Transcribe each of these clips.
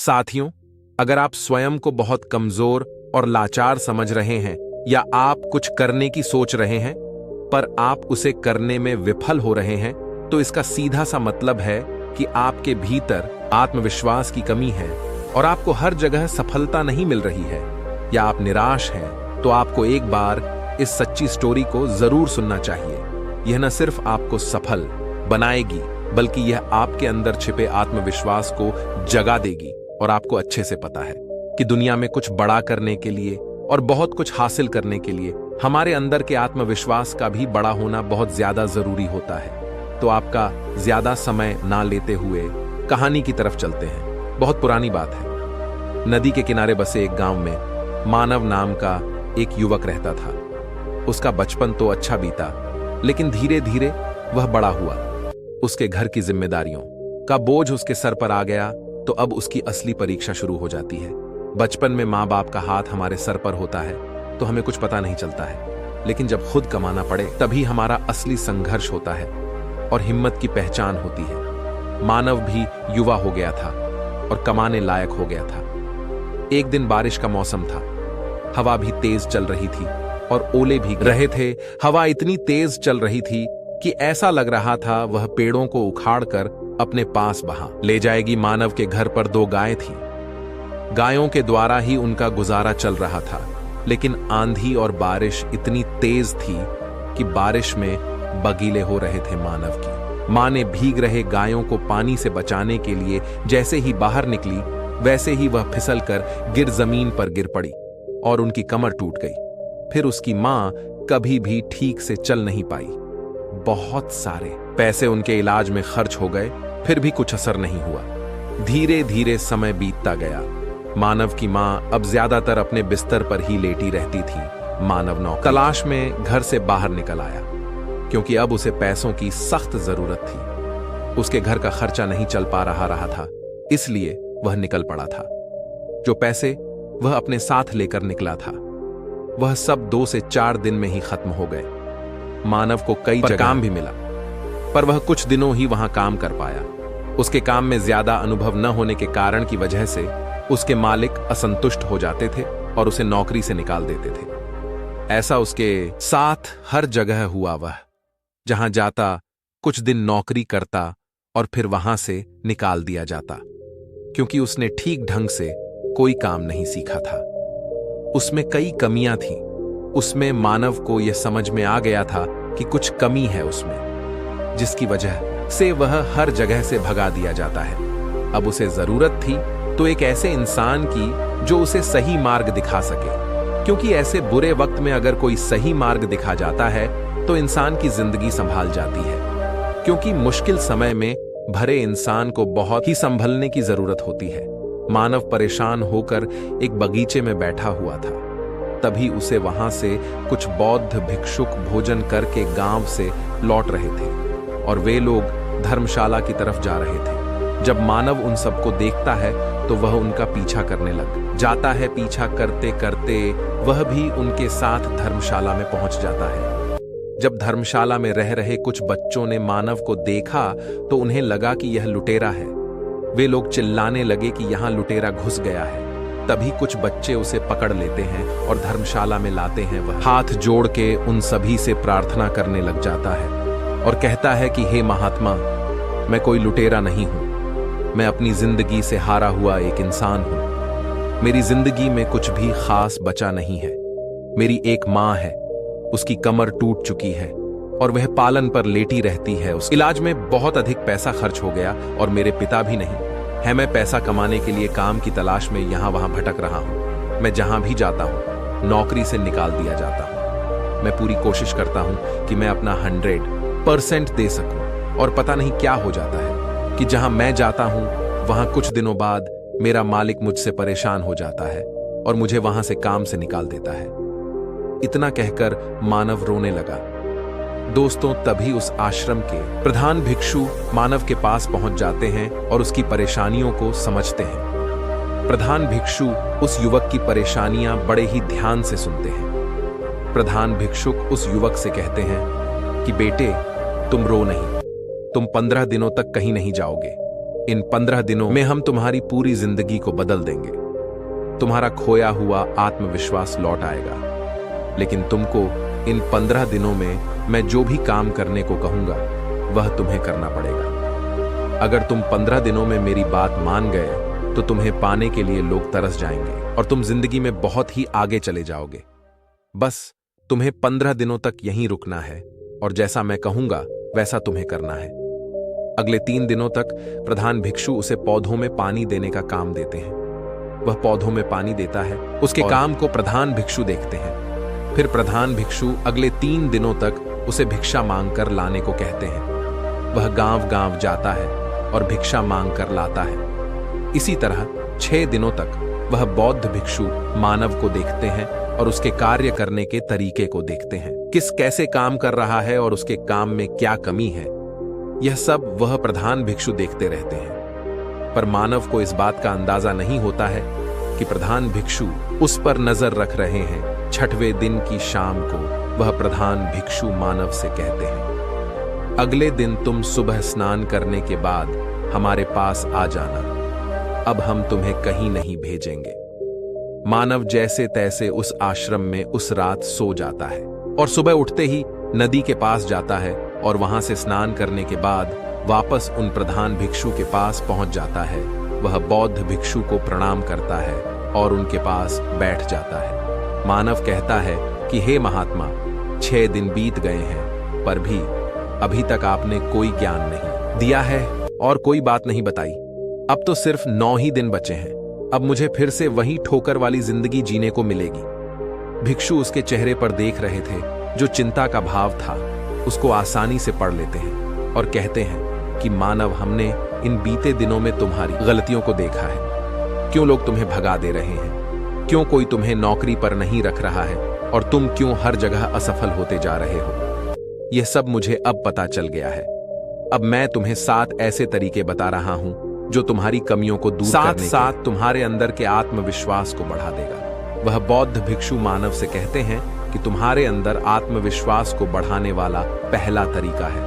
साथियों, अगर आप स्वयं को बहुत कमजोर और लाचार समझ रहे हैं या आप कुछ करने की सोच रहे हैं पर आप उसे करने में विफल हो रहे हैं, तो इसका सीधा सा मतलब है कि आपके भीतर आत्मविश्वास की कमी है और आपको हर जगह सफलता नहीं मिल रही है, या आप निराश हैं, तो आपको एक बार इस सच्ची स्टोरी को जरूर सुनना चाहिए। यह न सिर्फ आपको सफल बनाएगी, बल्कि यह आपके अंदर छिपे आत्मविश्वास को जगा देगी। और आपको अच्छे से पता है कि दुनिया में कुछ बड़ा करने के लिए और बहुत कुछ हासिल करने के लिए हमारे अंदर के आत्मविश्वास का भी बड़ा होना बहुत ज्यादा जरूरी होता है। तो आपका ज्यादा समय ना लेते हुए कहानी की तरफ चलते हैं। बहुत पुरानी बात है। नदी के किनारे बसे एक गांव में मानव नाम का एक युवक रहता था। उसका बचपन तो अच्छा बीता, लेकिन धीरे धीरे वह बड़ा हुआ। उसके घर की जिम्मेदारियों का बोझ उसके सर पर आ गया, तो अब उसकी असली परीक्षा शुरू हो जाती है। बचपन में माँ बाप का हाथ हमारे सर पर होता है तो हमें कुछ पता नहीं चलता है, लेकिन जब खुद कमाना पड़े तभी हमारा असली संघर्ष होता है और हिम्मत की पहचान होती है। मानव भी युवा हो गया था और कमाने लायक हो गया था। एक दिन बारिश का मौसम था। हवा भी तेज चल रही थी और ओले भी रहे थे। हवा इतनी तेज चल रही थी कि ऐसा लग रहा था वह पेड़ों को उखाड़कर अपने पास बहा ले जाएगी। मानव के घर पर 2 गायें थीं। गायों के द्वारा ही उनका गुजारा चल रहा था, लेकिन आंधी और बारिश इतनी तेज थी कि बारिश में बगीले हो रहे थे मानव की। मां ने भीग रहे गायों को पानी से बचाने के लिए जैसे ही बाहर निकली, वैसे ही वह फिसलकर गिर जमीन पर गिर पड़ी और उनकी कमर टूट गई। फिर उसकी मां कभी भी ठीक से चल नहीं पाई। बहुत सारे पैसे उनके इलाज में खर्च हो गए, फिर भी कुछ असर नहीं हुआ। धीरे धीरे समय बीतता गया। मानव की मां अब ज्यादातर अपने बिस्तर पर ही लेटी रहती थी। मानव नौकरी तलाश में घर से बाहर निकल आया, क्योंकि अब उसे पैसों की सख्त जरूरत थी। उसके घर का खर्चा नहीं चल पा रहा था, इसलिए वह निकल पड़ा था। जो पैसे वह अपने साथ लेकर निकला था, वह सब 2 से 4 दिन में ही खत्म हो गए। मानव को कई जगह काम भी मिला, पर वह कुछ दिनों ही वहां काम कर पाया। उसके काम में ज्यादा अनुभव न होने के कारण की वजह से उसके मालिक असंतुष्ट हो जाते थे और उसे नौकरी से निकाल देते थे। ऐसा उसके साथ हर जगह हुआ। वह जहां जाता कुछ दिन नौकरी करता और फिर वहां से निकाल दिया जाता, क्योंकि उसने ठीक ढंग से कोई काम नहीं सीखा था। उसमें कई कमियां थीं। उसमें मानव को यह समझ में आ गया था कि कुछ कमी है उसमें, जिसकी वजह से वह हर जगह से भगा दिया जाता है। अब उसे जरूरत थी तो एक ऐसे इंसान की जो उसे सही मार्ग दिखा सके, क्योंकि ऐसे बुरे वक्त में अगर कोई सही मार्ग दिखा जाता है तो इंसान की जिंदगी संभाल जाती है। क्योंकि मुश्किल समय में भरे इंसान को बहुत ही संभलने की जरूरत होती है। मानव परेशान होकर एक बगीचे में बैठा हुआ था। तभी उसे वहां से कुछ बौद्ध भिक्षुक भोजन करके गांव से लौट रहे थे और वे लोग धर्मशाला की तरफ जा रहे थे। जब मानव उन सबको देखता है तो वह उनका पीछा करने लग जाता है। पीछा करते करते वह भी उनके साथ धर्मशाला में पहुंच जाता है। जब धर्मशाला में रह रहे कुछ बच्चों ने मानव को देखा तो उन्हें लगा कि यह लुटेरा है। वे लोग चिल्लाने लगे कि यहां लुटेरा घुस गया है। तभी कुछ बच्चे उसे पकड़ लेते हैं और धर्मशाला में लाते हैं। वह हाथ जोड़ के उन सभी से प्रार्थना करने लग जाता है और कहता है कि हे महात्मा, मैं कोई लुटेरा नहीं हूं। मैं अपनी जिंदगी से हारा हुआ एक इंसान हूं। मेरी जिंदगी में कुछ भी खास बचा नहीं है। मेरी एक मां है, उसकी कमर टूट चुकी है और वह पालन पर लेटी रहती है। उस इलाज में बहुत अधिक पैसा खर्च हो गया और मेरे पिता भी नहीं है। मैं पैसा कमाने के लिए काम की तलाश में यहां वहां भटक रहा हूं। मैं जहां भी जाता हूं नौकरी से निकाल दिया जाता हूं। मैं पूरी कोशिश करता हूं कि मैं अपना 100% दे सकूं, और पता नहीं क्या हो जाता है कि जहां मैं जाता हूं वहां कुछ दिनों बाद मेरा मालिक मुझसे परेशान हो जाता है और मुझे वहां से काम से निकाल देता है। इतना कहकर मानव रोने लगा। दोस्तों, तभी उस आश्रम के प्रधान भिक्षु मानव के पास पहुंच जाते हैं और उसकी परेशानियों को समझते हैं। प्रधान भिक्षु उस युवक की परेशानियां बड़े ही ध्यान से सुनते हैं। प्रधान भिक्षुक उस युवक से कहते हैं कि बेटे, तुम रो नहीं, तुम 15 दिनों तक कहीं नहीं जाओगे। इन 15 दिनों में हम तुम्हारी पूरी जिंदगी को बदल देंगे। तुम्हारा खोया हुआ आत्मविश्वास लौट आएगा। लेकिन तुमको इन 15 दिनों में मैं जो भी काम करने को कहूंगा वह तुम्हें करना पड़ेगा। अगर तुम 15 दिनों में मेरी बात मान गए तो तुम्हें पाने के लिए लोग तरस जाएंगे और तुम जिंदगी में बहुत ही आगे चले जाओगे। बस तुम्हें 15 दिनों तक यहीं रुकना है और जैसा मैं कहूंगा वैसा तुम्हें करना है। अगले 3 दिनों तक प्रधान भिक्षु उसे पौधों में पानी देने का काम देते हैं। वह पौधों में पानी देता है। उसके काम को प्रधान भिक्षु देखते हैं। फिर प्रधान भिक्षु अगले 3 दिनों तक उसे भिक्षा मांगकर लाने को कहते हैं। वह गांव-गांव जाता है और भिक्षा मांगकर लाता है। इसी तरह 6 दिनों तक वह बौद्ध भिक्षु मानव को देखते हैं और उसके कार्य करने के तरीके को देखते हैं। कैसे काम कर रहा है और उसके काम में क्या कमी है, यह सब वह प्रधान भिक्षु देखते रहते हैं। पर मानव को इस बात का अंदाजा नहीं होता है कि प्रधान भिक्षु उस पर नजर रख रहे हैं। 6वें दिन की शाम को वह प्रधान भिक्षु मानव से कहते हैं, अगले दिन तुम सुबह स्नान करने के बाद हमारे पास आ जाना। अब हम तुम्हें कहीं नहीं भेजेंगे। मानव जैसे तैसे उस आश्रम में उस रात सो जाता है और सुबह उठते ही नदी के पास जाता है और वहां से स्नान करने के बाद वापस उन प्रधान भिक्षु के पास पहुंच जाता है। वह बौद्ध भिक्षु को प्रणाम करता है और उनके पास बैठ जाता है। मानव कहता है कि हे महात्मा, 6 दिन बीत गए हैं पर भी अभी तक आपने कोई ज्ञान नहीं दिया है और कोई बात नहीं बताई। अब तो सिर्फ 9 ही दिन बचे हैं। अब मुझे फिर से वही ठोकर वाली जिंदगी जीने को मिलेगी। भिक्षु उसके चेहरे पर देख रहे थे जो चिंता का भाव था, उसको आसानी से पढ़ लेते हैं और कहते हैं कि मानव, हमने इन बीते दिनों में तुम्हारी गलतियों को देखा है। क्यों लोग तुम्हें भगा दे रहे हैं, क्यों कोई तुम्हें नौकरी पर नहीं रख रहा है और तुम क्यों हर जगह असफल होते जा रहे हो, यह सब मुझे अब पता चल गया है। अब मैं तुम्हें 7 ऐसे तरीके बता रहा हूं जो तुम्हारी कमियों को दूर करने साथ तुम्हारे अंदर के आत्मविश्वास को बढ़ा देगा। वह बौद्ध भिक्षु मानव से कहते हैं कि तुम्हारे अंदर आत्मविश्वास को बढ़ाने वाला पहला तरीका है,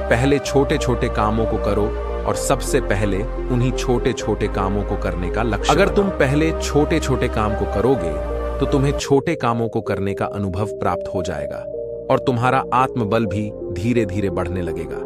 पहले छोटे छोटे कामों को करो और सबसे पहले उन्हीं छोटे छोटे कामों को करने का लक्ष्य। अगर तुम पहले छोटे छोटे काम को करोगे तो तुम्हें छोटे कामों को करने का अनुभव प्राप्त हो जाएगा और तुम्हारा आत्मबल भी धीरे धीरे बढ़ने लगेगा,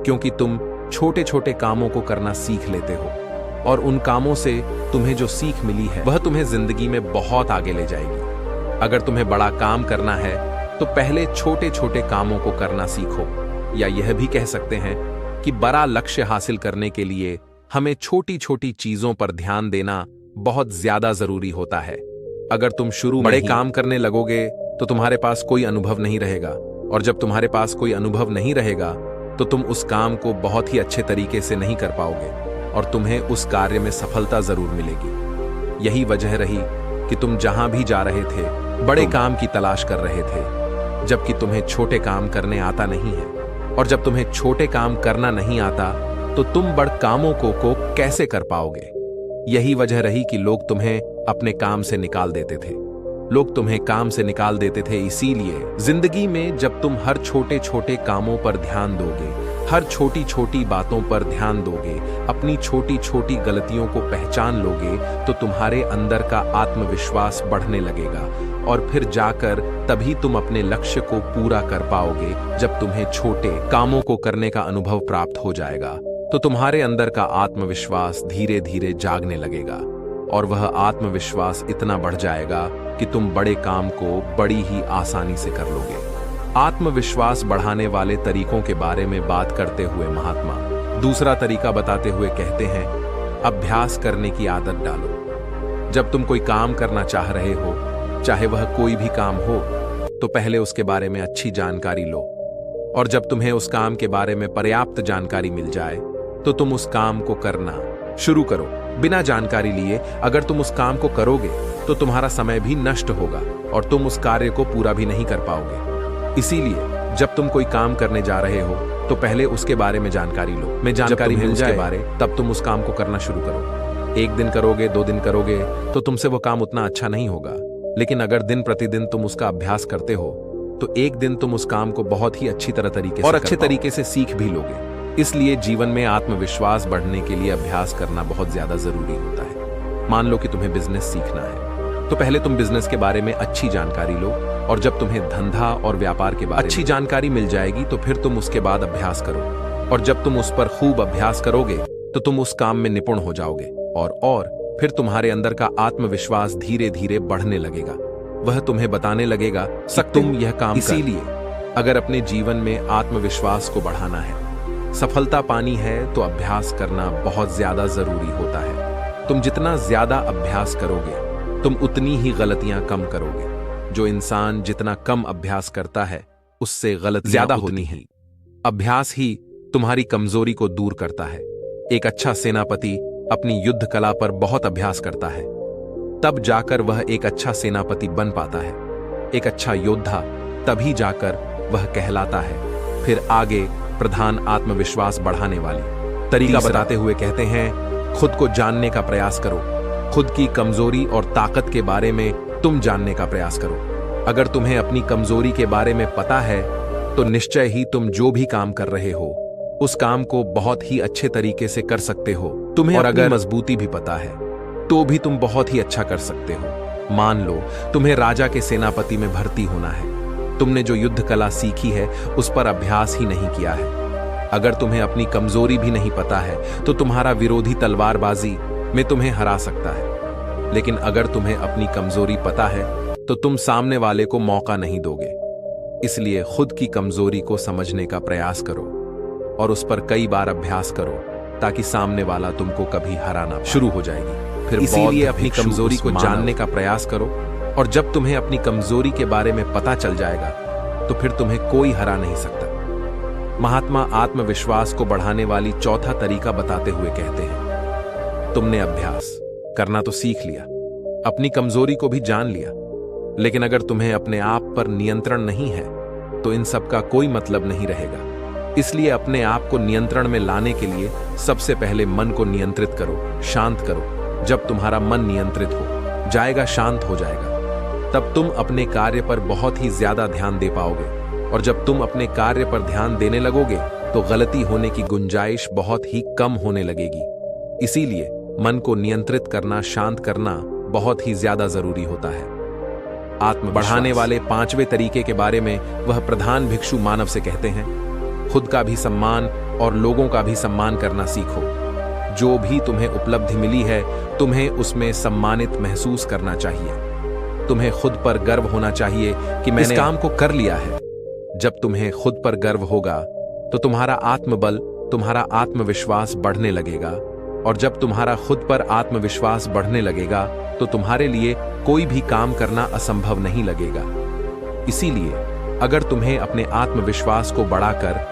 क्योंकि तुम छोटे छोटे कामों को करना सीख लेते हो और उन कामों से तुम्हें जो सीख मिली है वह तुम्हें जिंदगी में बहुत आगे ले जाएगी। अगर तुम्हें बड़ा काम करना है तो पहले छोटे छोटे कामों को करना सीखो, या यह भी कह सकते हैं कि बड़ा लक्ष्य हासिल करने के लिए हमें छोटी छोटी चीजों पर ध्यान देना बहुत ज्यादा जरूरी होता है। अगर तुम शुरू बड़े काम करने लगोगे तो तुम्हारे पास कोई अनुभव नहीं रहेगा, और जब तुम्हारे पास कोई अनुभव नहीं रहेगा तो तुम उस काम को बहुत ही अच्छे तरीके से नहीं कर पाओगे और तुम्हें उस कार्य में सफलता जरूर मिलेगी। यही वजह रही कि तुम जहां भी जा रहे थे बड़े काम की तलाश कर रहे थे, जबकि तुम्हें छोटे काम करने आता नहीं है। और जब तुम्हें छोटे काम करना नहीं आता तो तुम बड़े कामों को कैसे कर पाओगे। यही वजह रही कि लोग तुम्हें अपने काम से निकाल देते थे। लोग तुम्हें काम से निकाल देते थे इसीलिए जिंदगी में जब तुम हर छोटे छोटे कामों पर ध्यान दोगे, हर छोटी छोटी बातों पर ध्यान दोगे, अपनी छोटी छोटी गलतियों को पहचान लोगे तो तुम्हारे अंदर का आत्मविश्वास बढ़ने लगेगा और फिर जाकर तभी तुम अपने लक्ष्य को पूरा कर पाओगे। जब तुम्हें छोटे कामों को करने का अनुभव प्राप्त हो जाएगा तो तुम्हारे अंदर का आत्मविश्वास धीरे धीरे जागने लगेगा और वह आत्मविश्वास इतना बढ़ जाएगा कि तुम बड़े काम को बड़ी ही आसानी से कर लोगे। आत्मविश्वास बढ़ाने वाले तरीकों के बारे में बात करते हुए महात्मा दूसरा तरीका बताते हुए कहते हैं, अभ्यास करने की आदत डालो। जब तुम कोई काम करना चाह रहे हो, चाहे वह कोई भी काम हो, तो पहले उसके बारे में अच्छी जानकारी लो, और जब तुम्हें उस काम के बारे में पर्याप्त जानकारी मिल जाए तो तुम उस काम को करना शुरू करो। बिना जानकारी लिए अगर तुम उस काम को करोगे तो तुम्हारा समय भी नष्ट होगा और तुम उस कार्य को पूरा भी नहीं कर पाओगे। इसीलिए जब तुम कोई काम करने जा रहे हो तो पहले उसके बारे में जानकारी लो। में जानकारी मिल जाए तब तुम उस काम को करना शुरू करो। 1 दिन करोगे, 2 दिन करोगे तो तुमसे वो काम उतना अच्छा नहीं होगा, लेकिन अगर दिन प्रतिदिन तुम उसका अभ्यास करते हो तो एक दिन तुम उस काम को बहुत ही अच्छी तरीके से सीख भी लोगे। इसलिए जीवन में आत्मविश्वास बढ़ने के लिए अभ्यास करना बहुत ज्यादा जरूरी होता है। मान लो कि तुम्हें बिजनेस सीखना है, तो पहले तुम बिजनेस के बारे में अच्छी जानकारी लो, और जब तुम्हें धंधा और व्यापार के बारे में अच्छी जानकारी मिल जाएगी तो फिर तुम उसके बाद अभ्यास करो, और जब तुम उस पर खूब अभ्यास करोगे तो तुम उस काम में निपुण हो जाओगे, और फिर तुम्हारे अंदर का आत्मविश्वास धीरे धीरे बढ़ने लगेगा। वह तुम्हें बताने लगेगा कि तुम यह काम इसीलिए अगर अपने जीवन में आत्मविश्वास को बढ़ाना है, सफलता पानी है, तो अभ्यास करना बहुत ज्यादा जरूरी होता है। तुम जितना ज्यादा अभ्यास करोगे तुम उतनी ही गलतियां कम करोगे। जो इंसान जितना कम अभ्यास करता है उससे गलतियां ज्यादा होती हैं। अभ्यास ही तुम्हारी कमजोरी को दूर करता है। एक अच्छा सेनापति अपनी युद्ध कला पर बहुत अभ्यास करता है, तब जाकर वह एक अच्छा सेनापति बन पाता है। एक अच्छा योद्धा तभी जाकर वह कहलाता है। फिर आगे प्रधान आत्मविश्वास बढ़ाने वाली तरीका बताते हुए कहते हैं, खुद को जानने का प्रयास करो। खुद की कमजोरी और ताकत के बारे में तुम जानने का प्रयास करो। अगर तुम्हें अपनी कमजोरी के बारे में पता है तो निश्चय ही तुम जो भी काम कर रहे हो उस काम को बहुत ही अच्छे तरीके से कर सकते हो। तुम्हें और अगर मजबूती भी पता है तो भी तुम बहुत ही अच्छा कर सकते हो। मान लो तुम्हें राजा के सेनापति में भर्ती होना है, तुमने जो युद्ध कला सीखी है उस पर अभ्यास ही नहीं किया है। अगर तुम्हें अपनी कमजोरी भी नहीं पता है तो तुम्हारा विरोधी तलवारबाजी में तुम्हें हरा सकता है। लेकिन अगर तुम्हें अपनी कमजोरी पता है तो तुम सामने वाले को मौका नहीं दोगे। इसलिए खुद की कमजोरी को समझने का प्रयास करो और उस पर कई बार अभ्यास करो ताकि सामने वाला तुमको कभी हराना शुरू हो जाएगी। फिर इसीलिए अपनी कमजोरी को जानने का प्रयास करो, और जब तुम्हें अपनी कमजोरी के बारे में पता चल जाएगा तो फिर तुम्हें कोई हरा नहीं सकता। महात्मा आत्मविश्वास को बढ़ाने वाली चौथा तरीका बताते हुए कहते हैं, तुमने अभ्यास करना तो सीख लिया, अपनी कमजोरी को भी जान लिया, लेकिन अगर तुम्हें अपने आप पर नियंत्रण नहीं है तो इन सब का कोई मतलब नहीं रहेगा। इसलिए अपने आप को नियंत्रण में लाने के लिए सबसे पहले मन को नियंत्रित करो, शांत करो। जब तुम्हारा मन नियंत्रित हो जाएगा, शांत हो जाएगा, तब तुम अपने कार्य पर बहुत ही ज्यादा ध्यान दे पाओगे, और जब तुम अपने कार्य पर ध्यान देने लगोगे तो गलती होने की गुंजाइश बहुत ही कम होने लगेगी। इसीलिए मन को नियंत्रित करना, शांत करना बहुत ही ज्यादा जरूरी होता है। आत्म बढ़ाने वाले पांचवें तरीके के बारे में वह प्रधान भिक्षु मानव से कहते हैं, खुद का भी सम्मान और लोगों का भी सम्मान करना सीखो। जो भी तुम्हें उपलब्धि मिली है तुम्हें उसमें सम्मानित महसूस करना चाहिए। तुम्हें खुद पर गर्व होना चाहिए कि मैंने इस काम को कर लिया है। जब तुम्हें खुद पर गर्व होगा तो तुम्हारा आत्मबल, तुम्हारा आत्मविश्वास बढ़ने लगेगा, और जब तुम्हारा खुद पर आत्मविश्वास बढ़ने लगेगा तो तुम्हारे लिए कोई भी काम करना असंभव नहीं लगेगा। इसीलिए अगर तुम्हें अपने आत्मविश्वास को बढ़ाकर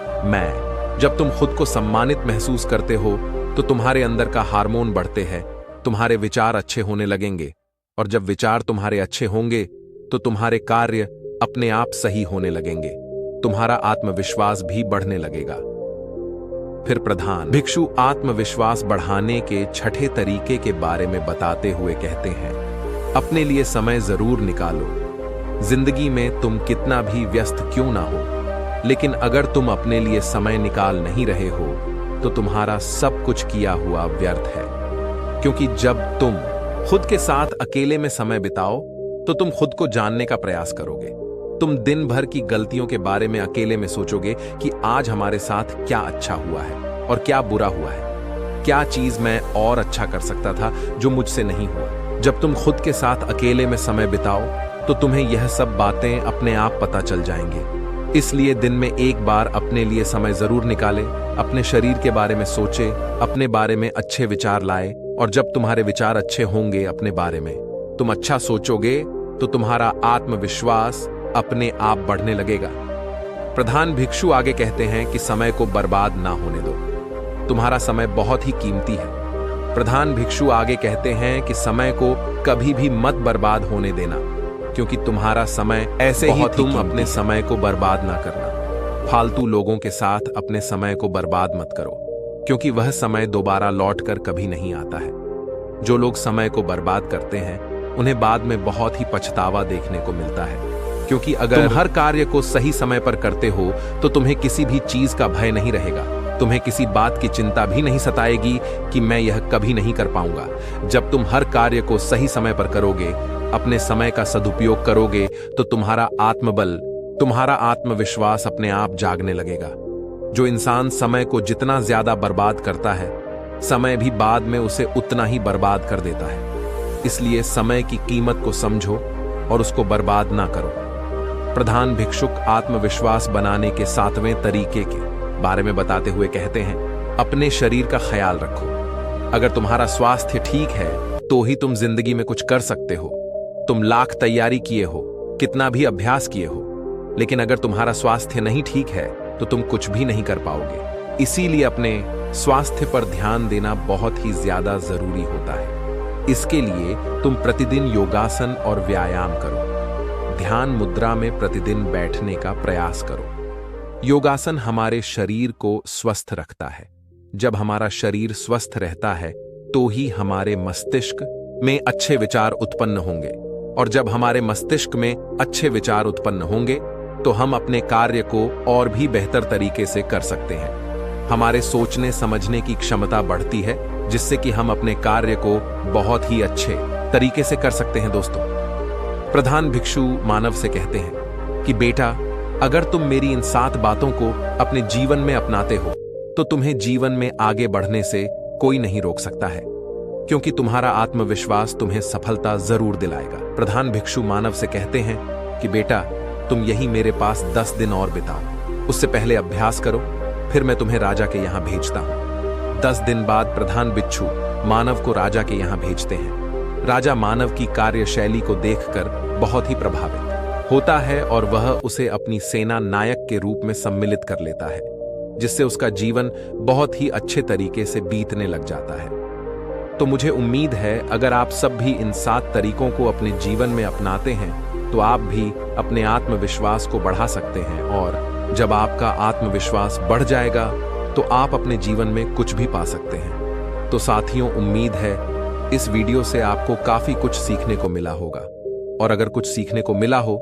जब तुम खुद को सम्मानित महसूस करते हो तो तुम्हारे अंदर का हार्मोन बढ़ते हैं, तुम्हारे विचार अच्छे होने लगेंगे, और जब विचार तुम्हारे अच्छे होंगे तो तुम्हारे कार्य अपने आप सही होने लगेंगे, तुम्हारा आत्मविश्वास भी बढ़ने लगेगा। फिर प्रधान भिक्षु आत्मविश्वास बढ़ाने के छठे तरीके के बारे में बताते हुए कहते हैं, अपने लिए समय जरूर निकालो। जिंदगी में तुम कितना भी व्यस्त क्यों ना हो, लेकिन अगर तुम अपने लिए समय निकाल नहीं रहे हो तो तुम्हारा सब कुछ किया हुआ व्यर्थ है। क्योंकि जब तुम खुद के साथ अकेले में समय बिताओ तो तुम खुद को जानने का प्रयास करोगे। तुम दिन भर की गलतियों के बारे में अकेले में सोचोगे कि आज हमारे साथ क्या अच्छा हुआ है और क्या बुरा हुआ है, क्या चीज मैं और अच्छा कर सकता था जो मुझसे नहीं हुआ। जब तुम खुद के साथ अकेले में समय बिताओ तो तुम्हें यह सब बातें अपने आप पता चल जाएंगे। इसलिए दिन में एक बार अपने लिए समय जरूर निकालें, अपने शरीर के बारे में सोचे, अपने बारे में अच्छे विचार लाए, और जब तुम्हारे विचार अच्छे होंगे अपने बारे में, तुम अच्छा सोचोगे तो तुम्हारा आत्मविश्वास अपने आप बढ़ने लगेगा। प्रधान भिक्षु आगे कहते हैं कि समय को बर्बाद ना होने दो, तुम्हारा समय बहुत ही कीमती है। प्रधान भिक्षु आगे कहते हैं कि समय को कभी भी मत बर्बाद होने देना, क्योंकि तुम्हारा समय ऐसे ही तुम अपने समय को बर्बाद ना करना। फालतू लोगों के साथ अपने समय को बर्बाद मत करो, क्योंकि वह समय दोबारा लौटकर कभी नहीं आता है। जो लोग समय को बर्बाद करते हैं उन्हें बाद में बहुत ही पछतावा देखने को मिलता है, क्योंकि अगर तुम हर कार्य को सही समय पर करते हो तो तुम्हें किसी भी चीज का भय नहीं रहेगा। तुम्हें किसी बात की चिंता भी नहीं सताएगी कि मैं यह कभी नहीं कर पाऊंगा। जब तुम हर कार्य को सही समय पर करोगे, अपने समय का सदुपयोग करोगे, तो तुम्हारा आत्मबल, तुम्हारा आत्मविश्वास अपने आप जागने लगेगा। जो इंसान समय को जितना ज्यादा बर्बाद करता है, समय भी बाद में उसे उतना ही बर्बाद कर देता है। इसलिए समय की कीमत को समझो और उसको बर्बाद ना करो। प्रधान भिक्षुक आत्मविश्वास बनाने के 7वें तरीके के बारे में बताते हुए कहते हैं, अपने शरीर का ख्याल रखो। अगर तुम्हारा स्वास्थ्य ठीक है तो ही तुम जिंदगी में कुछ कर सकते हो। तुम लाख तैयारी किए हो, कितना भी अभ्यास किए हो, लेकिन अगर तुम्हारा स्वास्थ्य नहीं ठीक है तो तुम कुछ भी नहीं कर पाओगे। इसीलिए अपने स्वास्थ्य पर ध्यान देना बहुत ही ज्यादा जरूरी होता है। इसके लिए तुम प्रतिदिन योगासन और व्यायाम करो। ध्यान मुद्रा में प्रतिदिन बैठने का प्रयास करो। योगासन हमारे शरीर को स्वस्थ रखता है। जब हमारा शरीर स्वस्थ रहता है तो ही हमारे मस्तिष्क में अच्छे विचार उत्पन्न होंगे, और जब हमारे मस्तिष्क में अच्छे विचार उत्पन्न होंगे तो हम अपने कार्य को और भी बेहतर तरीके से कर सकते हैं। हमारे सोचने समझने की क्षमता बढ़ती है, जिससे कि हम अपने कार्य को बहुत ही अच्छे तरीके से कर सकते हैं। दोस्तों, प्रधान भिक्षु मानव से कहते हैं कि बेटा, अगर तुम मेरी इन 7 बातों को अपने जीवन में अपनाते हो तो तुम्हें जीवन में आगे बढ़ने से कोई नहीं रोक सकता है, क्योंकि तुम्हारा आत्मविश्वास तुम्हें सफलता जरूर दिलाएगा। प्रधान भिक्षु मानव से कहते हैं कि बेटा, तुम यही मेरे पास 10 दिन और बिताओ। उससे पहले अभ्यास करो, फिर मैं तुम्हें राजा के यहां भेजता हूं। 10 दिन बाद प्रधान भिक्षु मानव को राजा के यहां भेजते हैं। राजा मानव की कार्यशैली को देखकर बहुत ही प्रभावित होता है और वह उसे अपनी सेना नायक के रूप में सम्मिलित कर लेता है, जिससे उसका जीवन बहुत ही अच्छे तरीके से बीतने लग जाता है। तो मुझे उम्मीद है अगर आप सब भी इन 7 तरीकों को अपने जीवन में अपनाते हैं तो आप भी अपने आत्मविश्वास को बढ़ा सकते हैं, और जब आपका आत्मविश्वास बढ़ जाएगा तो आप अपने जीवन में कुछ भी पा सकते हैं। तो साथियों, उम्मीद है इस वीडियो से आपको काफी कुछ सीखने को मिला होगा, और अगर कुछ सीखने को मिला हो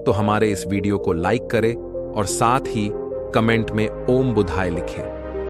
तो हमारे इस वीडियो को लाइक करें और साथ ही कमेंट में ओम बुधाय लिखें।